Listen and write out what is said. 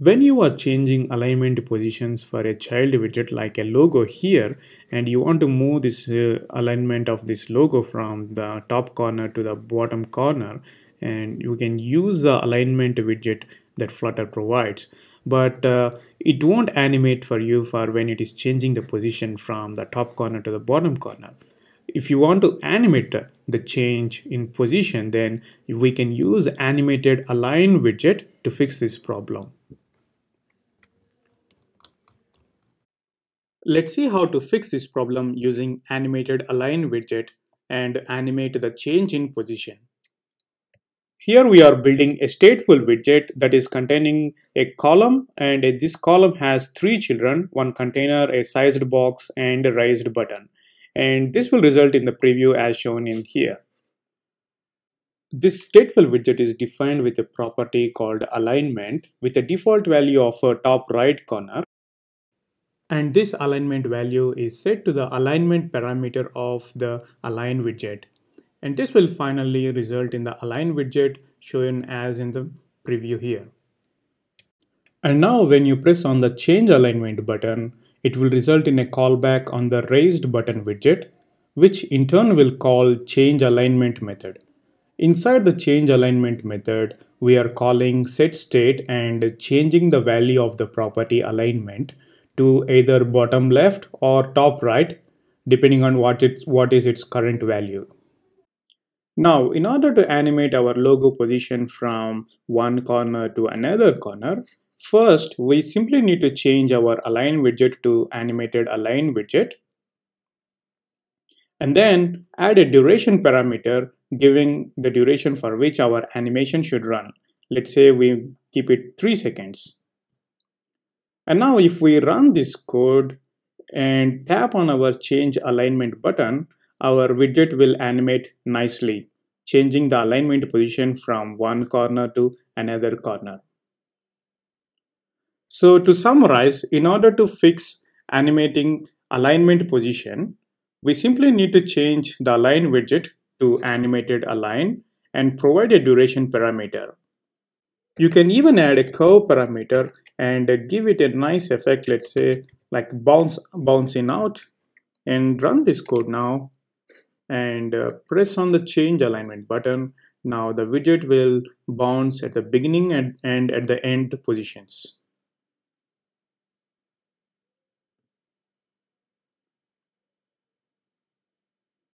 When you are changing alignment positions for a child widget like a logo here, and you want to move this alignment of this logo from the top corner to the bottom corner, and you can use the alignment widget that Flutter provides, but it won't animate for you for when it is changing the position from the top corner to the bottom corner. If you want to animate the change in position, then we can use AnimatedAlign widget to fix this problem. Let's see how to fix this problem using AnimatedAlign widget and animate the change in position. Here we are building a stateful widget that is containing a column, and this column has three children, one container, a sized box, and a raised button. And this will result in the preview as shown in here. This stateful widget is defined with a property called alignment with a default value of a top right corner. And this alignment value is set to the alignment parameter of the align widget. And this will finally result in the align widget shown as in the preview here. And now when you press on the change alignment button, it will result in a callback on the raised button widget, which in turn will call change alignment method. Inside the change alignment method, we are calling setState and changing the value of the property alignment to either bottom left or top right, depending on what is its current value. Now, in order to animate our logo position from one corner to another corner, first we simply need to change our align widget to AnimatedAlign widget, and then add a duration parameter giving the duration for which our animation should run. Let's say we keep it 3 seconds. And now if we run this code and tap on our change alignment button, our widget will animate nicely, changing the alignment position from one corner to another corner. So to summarize, in order to fix animating alignment position, we simply need to change the align widget to animated align and provide a duration parameter. You can even add a curve parameter and give it a nice effect, let's say like bouncing out, and run this code now and press on the change alignment button. Now the widget will bounce at the beginning and at the end positions.